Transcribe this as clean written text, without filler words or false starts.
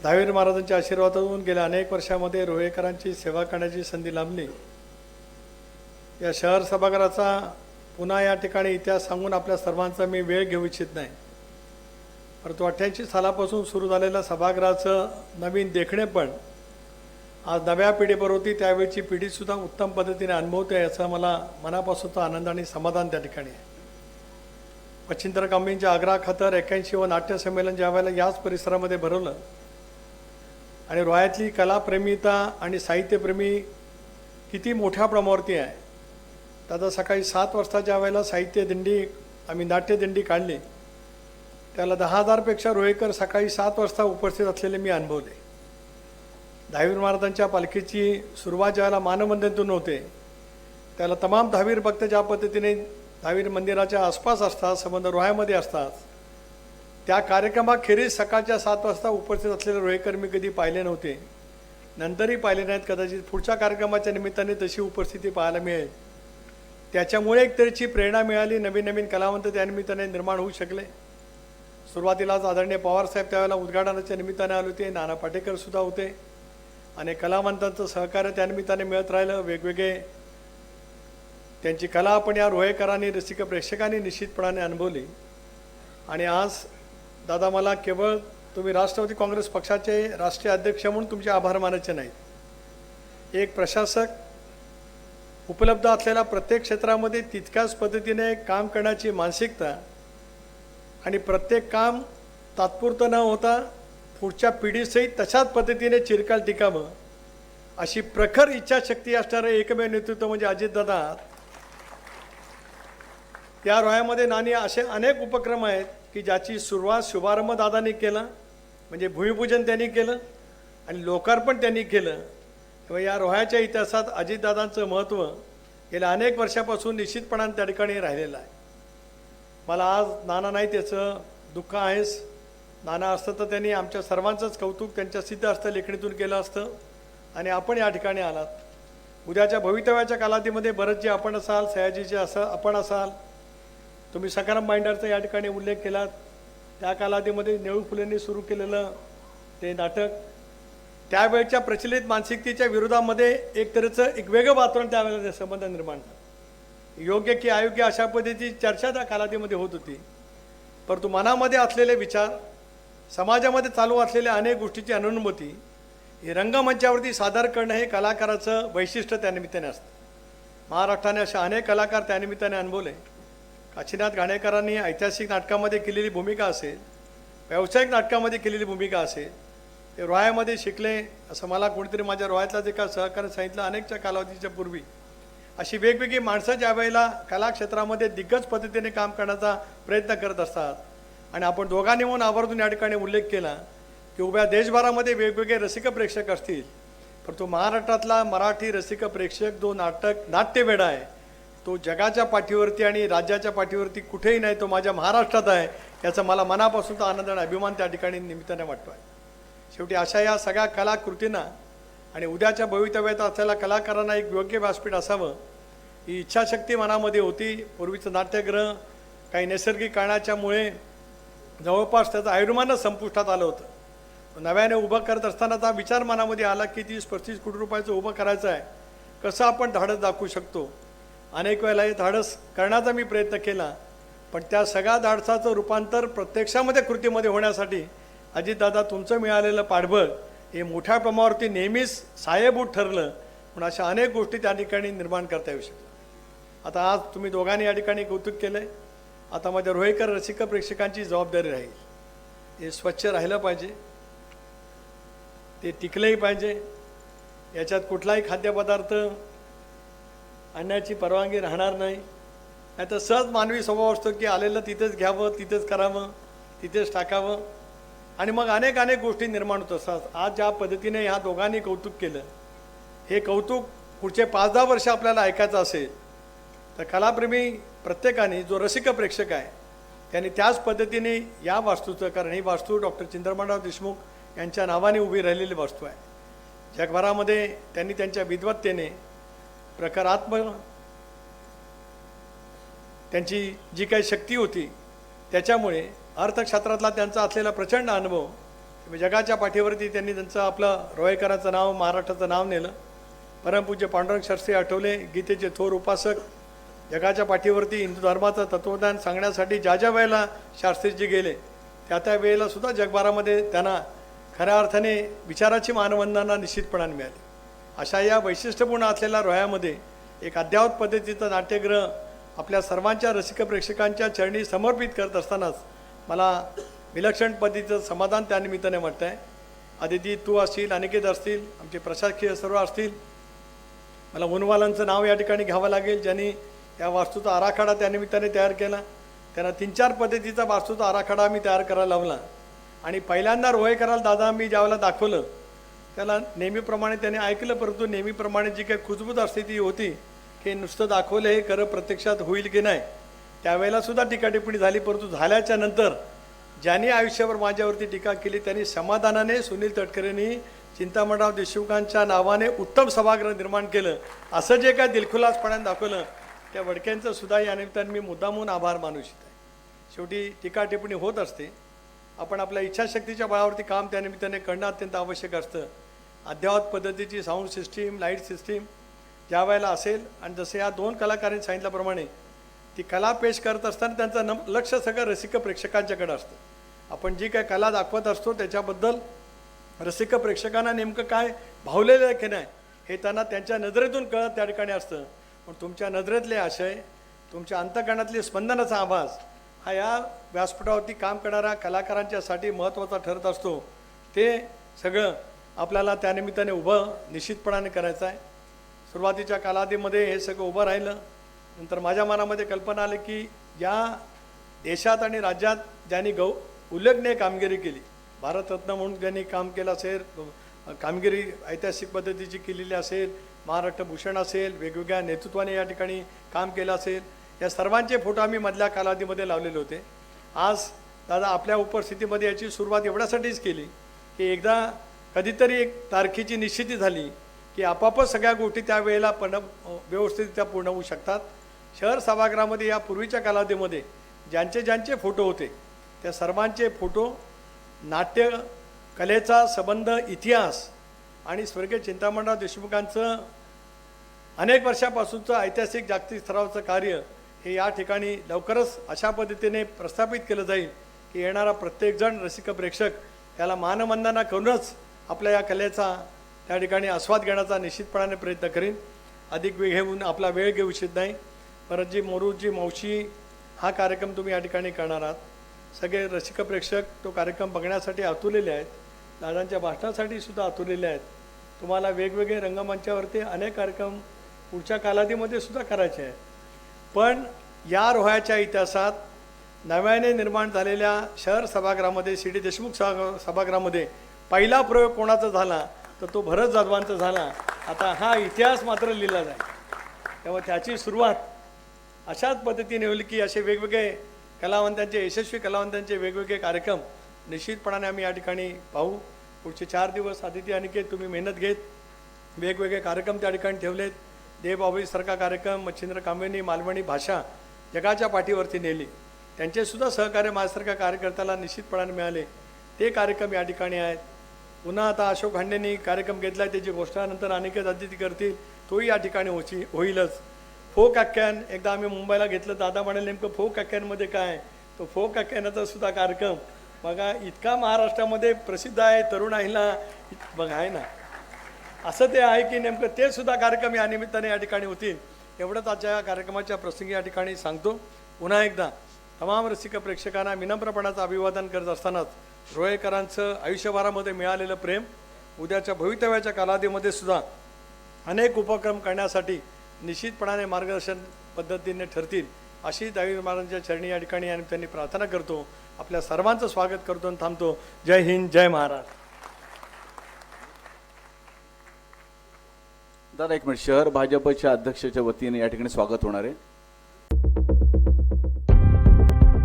दहावीर महाराजांच्या आशीर्वादातून गेल्या अनेक वर्षामध्ये रोहेकरांची सेवा करण्याची संधी लाभली। या शहर सभागृहाचा पुन्हा या ठिकाणी इतिहास सांगून आपल्या सर्वांचा मी वेळ घेऊ इच्छित नाही, परंतु 88 सालापासून सुरू झालेलं सभागृहाचं नवीन देखणेपण आज नव्या पिढीबरोबर होती, त्यावेळची पिढीसुद्धा उत्तम पद्धतीने अनुभवते याचा मला मनापासूनचा आनंद आणि समाधान त्या ठिकाणी आहे। मच्छिंद्र कांबळेंच्या आग्रहाखातर 81वे नाट्य संमेलन ज्यावेळेला याच परिसरामध्ये भरवलं आणि रोह्यातली कलाप्रेमिता आणि साहित्यप्रेमी किती मोठ्या प्रमाणावरती आहे, तर सकाळी 7 वाजता ज्या वेळेला साहित्य दिंडी आम्ही नाट्य दिंडी काढली त्याला 10,000पेक्षा रोहेकर सकाळी 7 वाजता उपस्थित असलेले मी अनुभवले। दहावीर महाराजांच्या पालखीची सुरुवात ज्यावेळेला मानवंदनेतून होते त्याला तमाम दहावीर भक्त ज्या पद्धतीने दहावीर मंदिराच्या आसपास असतात, संबंध रोह्यामध्ये असतात, त्या कार्यक्रमाखेरीज सकाळच्या 7 वाजता उपस्थित असलेले रोहेकर मी कधी पाहिले नव्हते, नंतरही पाहिले नाहीत। कदाचित पुढच्या कार्यक्रमाच्या निमित्ताने तशी उपस्थिती पाहायला मिळेल, त्याच्यामुळे एक तरीची प्रेरणा मिळाली, नवीन नवीन कलावंत त्या निमित्ताने निर्माण होऊ शकले। सुरुवातीलाच आदरणीय पवारसाहेब त्यावेळेला उद्घाटनाच्या निमित्ताने आले होते, नाना पाटेकरसुद्धा होते आणि कलावंतांचं सहकार्य त्या निमित्ताने मिळत राहिलं। वेगवेगळे त्यांची कला आपण या रोहेकरांनी रसिक प्रेक्षकांनी निश्चितपणाने अनुभवली। आणि आज दादा मला केवळ तुम्ही राष्ट्रवादी काँग्रेस पक्षाचे राष्ट्रीय अध्यक्ष म्हणून तुमचे आभार मानायचे नाहीत, एक प्रशासक उपलब्ध असलेल्या प्रत्येक क्षेत्रामध्ये तितक्याच पद्धतीने काम करण्याची मानसिकता आणि प्रत्येक काम तात्पुरतं न होता पुढच्या पिढीसहित तशाच पद्धतीने चिरकाल टिकावं अशी प्रखर इच्छाशक्ती असणारे एकमेव नेतृत्व म्हणजे अजितदादा। या रोह्यामध्ये नानी असे अनेक उपक्रम आहेत की ज्याची सुरुवात शुभारंभ दादांनी केला, म्हणजे भूमिपूजन त्यांनी केलं आणि लोकार्पण त्यांनी केलं। तेव्हा या रोह्याच्या इतिहासात अजितदादांचं महत्त्व गेल्या अनेक वर्षापासून निश्चितपणाने त्या ठिकाणी राहिलेलं आहे। मला आज नाना नाही त्याचं दुःख आहेच, नाना असतं तर त्यांनी आमच्या सर्वांचंच कौतुक त्यांच्या सिद्ध असतं लेखणीतून केलं असतं आणि आपण या ठिकाणी आलात। उद्याच्या भवितव्याच्या कालावधीमध्ये बरंच जे आपण असाल, सयाजीचे आपण असाल, तुम्ही सकाराम बाइंडरचा या ठिकाणी उल्लेख केलात, त्या कालावधीमध्ये नेहरू फुलेंनी सुरू केलेलं ते नाटक त्यावेळच्या प्रचलित मानसिकतेच्या विरोधामध्ये एक तऱ्हेचं एक वेगळं वातावरण त्यावेळेला संबंध निर्माण झाला। योग्य की अयोग्य अशा पद्धतीची चर्चा त्या कालावधीमध्ये होत होती, परंतु मनामध्ये असलेले विचार, समाजामध्ये चालू असलेल्या अनेक गोष्टीची अनुभूती हे रंगमंचावरती सादर करणं हे कलाकाराचं वैशिष्ट्य त्यानिमित्ताने असतं। महाराष्ट्राने अशा अनेक कलाकार त्यानिमित्ताने अनुभवले। काशीनाथ घाणेकरांनी ऐतिहासिक नाटकामध्ये केलेली भूमिका असेल, व्यावसायिक नाटकामध्ये केलेली भूमिका असेल, ते रोह्यामध्ये शिकले असं मला कोणीतरी माझ्या रोह्यातलाच एका सहकार्य सांगितलं। अनेकच्या कालावधीच्या पूर्वी अशी वेगवेगळी माणसं ज्या वेळेला कलाक्षेत्रामध्ये दिग्गज पद्धतीने काम करण्याचा प्रयत्न करत असतात आणि आपण दोघांनी म्हणून आवर्जून या ठिकाणी उल्लेख केला की उभ्या देशभरामध्ये वेगवेगळे रसिक प्रेक्षक असतील, परंतु महाराष्ट्रातला मराठी रसिक प्रेक्षक जो नाट्यवेडा आहे तो जगाच्या पाठीवरती आणि राज्याच्या पाठीवरती कुठेही नाही, तो माझ्या महाराष्ट्रात आहे, याचा मला मनापासूनचा आनंद आणि अभिमान त्या ठिकाणी निमित्ताने वाटतो आहे। शेवटी अशा या सगळ्या कलाकृतींना आणि उद्याच्या भवितव्यात असलेल्या कलाकारांना एक योग्य व्यासपीठ असावं ही इच्छाशक्ती मनामध्ये होती। पूर्वीचं नाट्यगृह काही नैसर्गिक कारणाच्यामुळे जवळपास त्याचं आयुर्मानच संपुष्टात आलं होतं। नव्याने उभं करत असतानाचा विचार मनामध्ये आला की 30-35 कोटी रुपयाचं उभं करायचं आहे, कसं आपण धाडस दाखवू शकतो। अनेक वेळेला हे धाडस करण्याचा मी प्रयत्न केला, पण त्या सगळ्या धाडसाचं रूपांतर प्रत्यक्षामध्ये कृतीमध्ये होण्यासाठी अजितदादा तुमचं मिळालेलं पाठबळ हे मोठ्या प्रमाणावरती नेहमीच साहेबूत ठरलं, म्हणून अशा अनेक गोष्टी त्या ठिकाणी निर्माण करता येऊ शकतात। आता आज तुम्ही दोघांनी या ठिकाणी कौतुक केलं आहे, आता माझ्या रोहेकर रसिक प्रेक्षकांची जबाबदारी राहील, हे स्वच्छ राहिलं पाहिजे, ते टिकलंही पाहिजे, याच्यात कुठलाही खाद्यपदार्थ आणण्याची परवानगी राहणार नाही। नाहीतर सहज मानवी स्वभाव असतो की आलेलं तिथेच घ्यावं, तिथेच करावं, तिथेच टाकावं आणि मग अनेक गोष्टी निर्माण होत असतात। आज ज्या पद्धतीने ह्या दोघांनी कौतुक केलं, हे कौतुक पुढचे 5-10 वर्ष आपल्याला ऐकायचं असेल तर कलाप्रेमी प्रत्येकाने जो रसिक प्रेक्षक आहे त्यांनी त्याच पद्धतीने या वास्तूचं, कारण ही वास्तू डॉक्टर चंद्रमणराव देशमुख यांच्या नावाने उभी राहिलेली वास्तू आहे। जगभरामध्ये त्यांनी त्यांच्या विद्वत्तेने प्रकारात्मक त्यांची जी काही शक्ती होती त्याच्यामुळे अर्थक्षेत्रातला त्यांचा असलेला प्रचंड अनुभव जगाच्या पाठीवरती त्यांनी त्यांचं आपलं रोहेकरांचं नाव, महाराष्ट्राचं नाव नेलं. परमपूज्य पांडुरंग शास्त्री आठवले, गीतेचे थोर उपासक, जगाच्या पाठीवरती हिंदू धर्माचं तत्वज्ञान सांगण्यासाठी ज्या ज्या वेळेला शास्त्रीजी गेले त्या वेळेला सुद्धा जगभरामध्ये त्यांना खऱ्या अर्थाने विचाराची मानवंदना निश्चितपणाने मिळाली. अशा या वैशिष्ट्यपूर्ण असलेल्या रोह्यामध्ये एक अद्यावत पद्धतीचं नाट्यगृह आपल्या सर्वांच्या रसिक प्रेक्षकांच्या चरणी समर्पित करत असतानाच मला विलक्षण पद्धतीचं समाधान त्यानिमित्ताने वाटतं आहे. आदिती तू असतील, अनिकेत असतील, आमचे प्रशासकीय सर्व असतील. मला उनवालांचं नाव या ठिकाणी घ्यावं लागेल, ज्यांनी या वास्तूचा आराखडा त्यानिमित्ताने तयार केला. त्यांना 3-4 पद्धतीचा वास्तूचा आराखडा आम्ही तयार करायला लावला आणि पहिल्यांदा रोहेकराला दादा मी ज्यावेळेला दाखवलं त्याला नेहमीप्रमाणे त्याने ऐकलं, परंतु नेहमीप्रमाणे जी काही खुजबूज असते ती होती की नुसतं दाखवलं हे खरं प्रत्यक्षात होईल की नाही. त्यावेळेला सुद्धा टीकाटिप्पणी झाली, परंतु झाल्याच्या नंतर ज्यांनी आयुष्यावर माझ्यावरती टीका केली त्यांनी समाधानाने सुनील तटकरेंनी चिंतामणराव देशमुखांच्या नावाने उत्तम सभागृह निर्माण केलं असं जे काय दिलखुलासपणाने दाखवलं त्या वडक्यांचं सुद्धा या निमित्ताने मी मुद्दामून आभार मानू इच्छित आहे. शेवटी टीका टिप्पणी होत असते, आपण आपल्या इच्छाशक्तीच्या बळावरती काम त्यानिमित्ताने करणं अत्यंत आवश्यक असतं. अद्ययावत पद्धतीची साऊंड सिस्टीम, लाईट सिस्टीम ज्या वेळेला असेल आणि जसे या 2 कलाकारांनी सांगितल्याप्रमाणे ती कला पेश करत असताना त्यांचं लक्ष सगळं रसिक प्रेक्षकांच्याकडे असतं. आपण जी काय कला दाखवत असतो त्याच्याबद्दल रसिक प्रेक्षकांना नेमकं काय भावलेलं आहे की नाही हे त्यांना त्यांच्या नजरेतून कळत त्या ठिकाणी असतं. पण तुमच्या नजरेतले आशय, तुमच्या अंतःकरणातली स्पंदनाचा आवाज हा या व्यासपीठावरती काम करणाऱ्या कलाकारांच्यासाठी महत्त्वाचा ठरत असतो. ते सगळं आपल्याला त्यानिमित्ताने उभं निश्चितपणाने करायचं आहे. सुरुवातीच्या कालावधीमध्ये हे सगळं उभं राहिलं. नंतर माझ्या मनामध्ये कल्पना आली की या देशात आणि राज्यात ज्यांनी उल्लेखनीय कामगिरी केली, भारतरत्न म्हणून ज्यांनी काम केलं असेल, कामगिरी ऐतिहासिक पद्धतीची केलेली असेल, महाराष्ट्र भूषण असेल, वेगवेगळ्या नेतृत्वाने या ठिकाणी काम केलं असेल, या सर्वांचे फोटो आम्ही मधल्या कालावधीमध्ये लावलेले होते. आज दादा आपल्या उपस्थितीमध्ये याची सुरुवात एवढ्यासाठीच केली की एकदा कधीतरी एक तारखेची निश्चिती झाली की आपापच सगळ्या गोष्टी त्यावेळेला व्यवस्थितरित्या पूर्ण होऊ शकतात. शहर सभागृहामध्ये या पूर्वीच्या कालावधीमध्ये ज्यांचे फोटो होते त्या सर्वांचे फोटो नाट्य कलेचा संबंध, इतिहास आणि स्वर्गीय चिंतामणराव देशमुखांचं अनेक वर्षापासूनचं ऐतिहासिक जागतिक स्तरावरचं कार्य हे या ठिकाणी लवकरच अशा पद्धतीने प्रस्थापित केलं जाईल की येणारा प्रत्येकजण रसिक प्रेक्षक त्याला मानवंदना करूनच आपल्या या कलेचा त्या ठिकाणी आस्वाद घेण्याचा निश्चितपणाने प्रयत्न करीन. अधिक वेळ घेऊन आपला वेळ घेऊ इच्छित नाही. परतजी मोरूजी मावशी हा कार्यक्रम तुम्ही या ठिकाणी करणार आहात. सगळे रसिक प्रेक्षक तो कार्यक्रम बघण्यासाठी आतुरलेले आहेत, दादांच्या भाषणासाठी सुद्धा आतुरलेले आहेत. तुम्हाला वेगवेगळे रंगमंचावरती अनेक कार्यक्रम पुढच्या कालावधीमध्ये सुद्धा करायचे आहेत. पण या रोह्याच्या इतिहासात नव्याने निर्माण झालेल्या शहर सभागृहामध्ये, सी डी देशमुख सभागृहामध्ये पहिला प्रयोग कोणाचा झाला तर तो भरत जाधवांचा झाला. आता हा इतिहास मात्र लिहिला जाईल. तेव्हा त्याची सुरुवात अशाच पद्धतीने होईल की असे वेगवेगळे कलावंतांचे, यशस्वी कलावंतांचे वेगवेगळे कार्यक्रम निश्चितपणाने आम्ही या ठिकाणी पाहू. पुढचे 4 दिवस आदिती अनिकेत तुम्ही मेहनत घेत वेगवेगळे कार्यक्रम त्या ठिकाणी ठेवलेत. देवबाभळीसारखा कार्यक्रम, मच्छिंद्र कांबळेंनी मालवणी भाषा जगाच्या पाठीवरती नेली, त्यांचेसुद्धा सहकार्य माझ्यासारख्या कार्यकर्त्याला निश्चितपणाने मिळाले. ते कार्यक्रम या ठिकाणी आहेत. पुन्हा आता अशोक हांडेंनी कार्यक्रम घेतला आहे, त्याची घोषणा नंतर अनिकेत आदिती करतील, तोही या ठिकाणी होईलच. फोक आख्यान एकदा आम्ही मुंबईला घेतलं, दादा म्हणाले नेमकं फोक आख्यानमध्ये काय, तो फोक आख्यानाचा सुद्धा कार्यक्रम बघा इतका महाराष्ट्रामध्ये प्रसिद्ध आहे, तरुणाईला बघा आहे ना, असं ते आहे की नेमकं ते सुद्धा कार्यक्रम या निमित्ताने या ठिकाणी होतील. एवढंच आजच्या कार्यक्रमाच्या प्रसंगी या ठिकाणी सांगतो. पुन्हा एकदा तमाम रसिक प्रेक्षकांना विनम्रपणाचं अभिवादन करत असतानाच रोहेकरांचं आयुष्यभरामध्ये मिळालेलं प्रेम उद्याच्या भवितव्याच्या कालावधीमध्ये सुद्धा अनेक उपक्रम करण्यासाठी निश्चितपणाने मार्गदर्शन पद्धतीने ठरतील अशी दावी महाराजांच्या चरणी या ठिकाणी आणि त्यांनी प्रार्थना करतो. आपल्या सर्वांचं स्वागत करतो आणि थांबतो. जय हिंद, जय महाराष्ट्र. दादा एक मिनिट, शहर भाजपच्या अध्यक्षाच्या वतीने या ठिकाणी स्वागत होणार आहे.